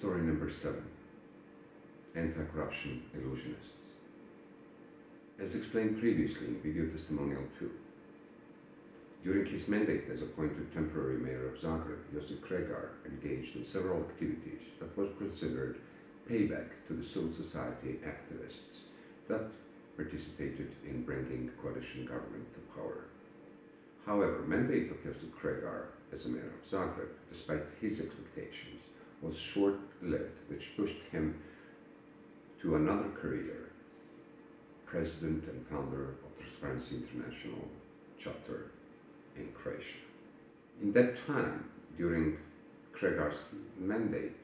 Story number 7. Anti-corruption illusionists. As explained previously in video testimonial 2, during his mandate as appointed temporary mayor of Zagreb, Josip Kregar engaged in several activities that were considered payback to the civil society activists that participated in bringing coalition government to power. However, mandate of Josip Kregar as a mayor of Zagreb, despite his expectations, was short-lived, which pushed him to another career, president and founder of Transparency International chapter in Croatia. In that time, during Kregar's mandate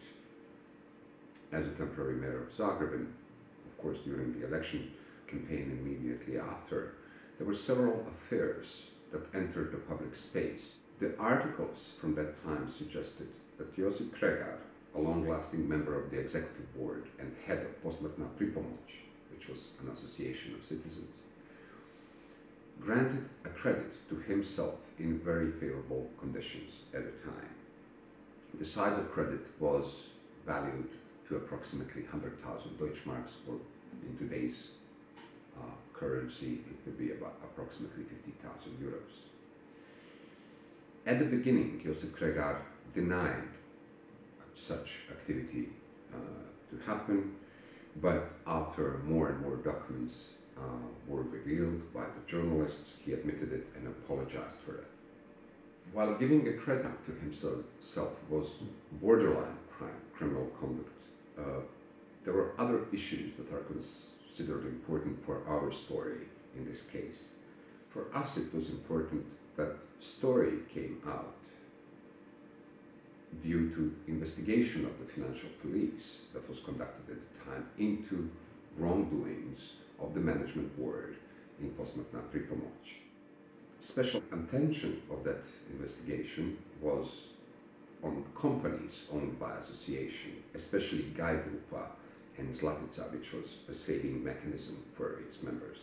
as a temporary mayor of Zagreb, and of course during the election campaign immediately after, there were several affairs that entered the public space. The articles from that time suggested that Josip Kregar, a long-lasting member of the executive board and head of PSDPartnerstvo, which was an association of citizens, granted a credit to himself in very favorable conditions at the time. The size of credit was valued to approximately 100,000 Deutschmarks, or in today's currency, it could be about approximately 50,000 euros. At the beginning, Josip Kregar denied such activity to happen, but after more and more documents were revealed by the journalists, he admitted it and apologized for it. While giving a credit to himself was borderline criminal conduct, there were other issues that are considered important for our story in this case. For us, it was important that story came out due to investigation of the financial police that was conducted at the time into wrongdoings of the management board in PSDPartnerstvo. Special attention of that investigation was on companies owned by association, especially Guy Grupa and Zlatica, which was a saving mechanism for its members.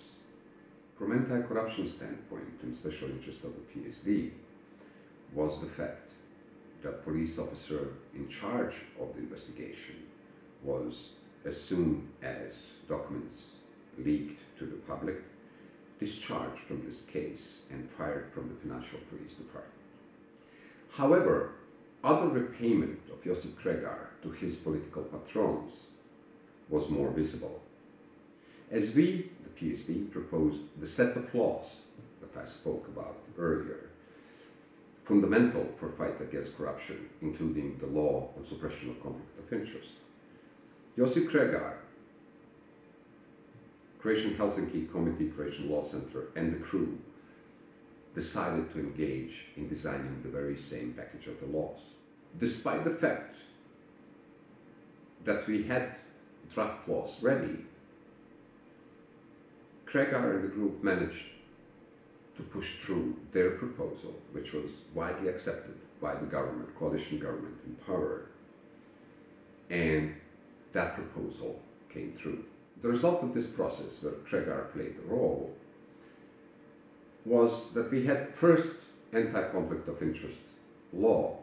From anti-corruption standpoint, and special interest of the PSD was the fact that police officer in charge of the investigation was, as soon as documents leaked to the public, discharged from this case and fired from the financial police department. However, other repayment of Josip Kregar to his political patrons was more visible. As we, the PSD, proposed the set of laws that I spoke about earlier, fundamental for fight against corruption, including the law on suppression of conflict of interest, Josip Kregar, Croatian Helsinki Committee, Croatian Law Center, and the crew decided to engage in designing the very same package of the laws. Despite the fact that we had draft laws ready, Kregar and the group managed to push through their proposal, which was widely accepted by the government, coalition government in power, and that proposal came through. The result of this process, where Kregar played a role, was that we had first anti-conflict of interest law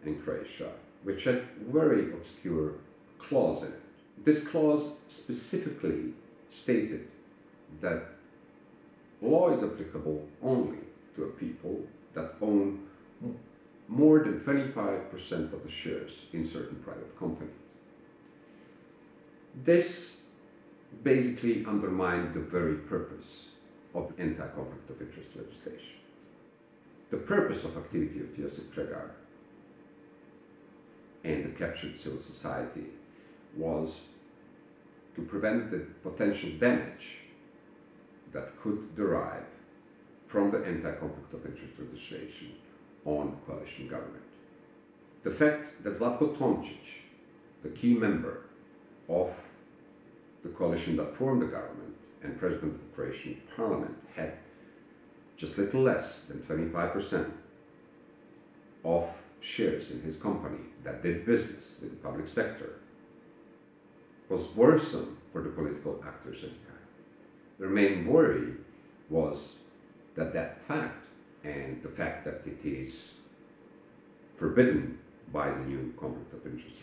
in Croatia, which had very obscure clause in it. This clause specifically stated that law is applicable only to a people that own more than 25% of the shares in certain private companies. This basically undermined the very purpose of anti-conflict of interest legislation. The purpose of activity of Josip Kregar and the captured civil society was to prevent the potential damage that could derive from the anti-conflict of interest legislation on coalition government. The fact that Zlatko Tomčić, the key member of the coalition that formed the government and president of the Croatian parliament, had just little less than 25% of shares in his company that did business with the public sector, was worrisome for the political actors at the time. Their main worry was that that fact, and the fact that it is forbidden by the new conflict of interest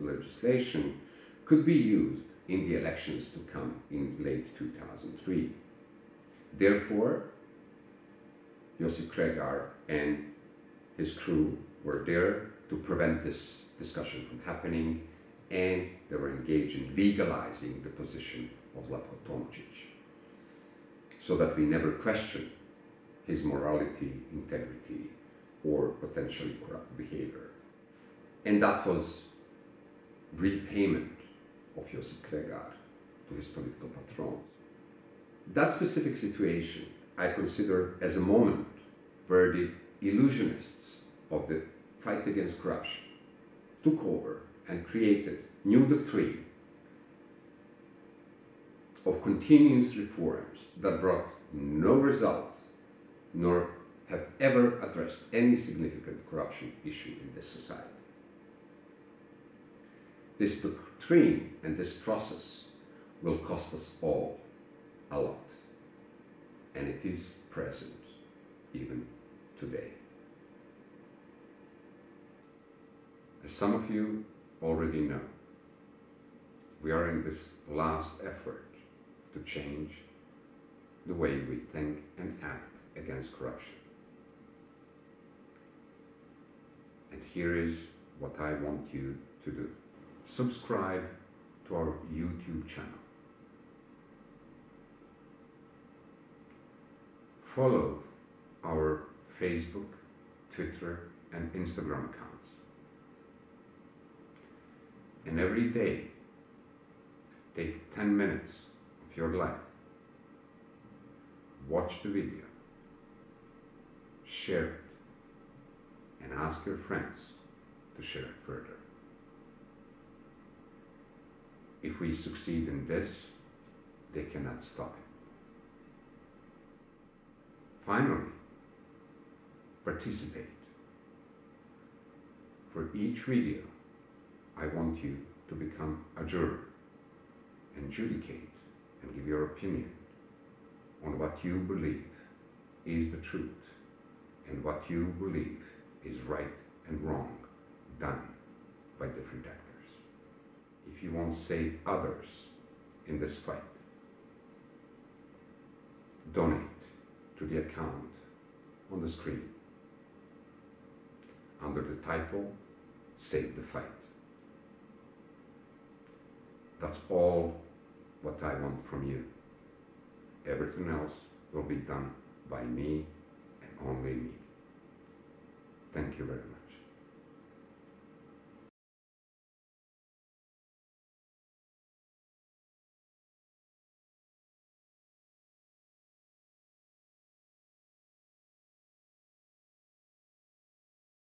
legislation could be used in the elections to come in late 2003. Therefore, Yossi Kregar and his crew were there to prevent this discussion from happening, and they were engaged in legalizing the position of Zlatko Tomčić, so that we never question his morality, integrity, or potentially corrupt behavior. And that was repayment of Yossi Kregar to his political patrons. That specific situation I consider as a moment where the illusionists of the fight against corruption took over and created new doctrine of continuous reforms that brought no result, nor have ever addressed any significant corruption issue in this society. This doctrine and this process will cost us all a lot, and it is present even today. As some of you already know, we are in this last effort to change the way we think and act against corruption. And here is what I want you to do. Subscribe to our YouTube channel. Follow our Facebook, Twitter, and Instagram accounts. And every day, take 10 minutes of your life. Watch the video, share it, and ask your friends to share it further. If we succeed in this, they cannot stop it. Finally, participate. For each video, I want you to become a juror and adjudicate and give your opinion on what you believe is the truth and what you believe is right and wrong done by different actors. If you want to save others in this fight, donate to the account on the screen under the title Save the Fight. That's all what I want from you. Everything else will be done by me and only me. Thank you very much.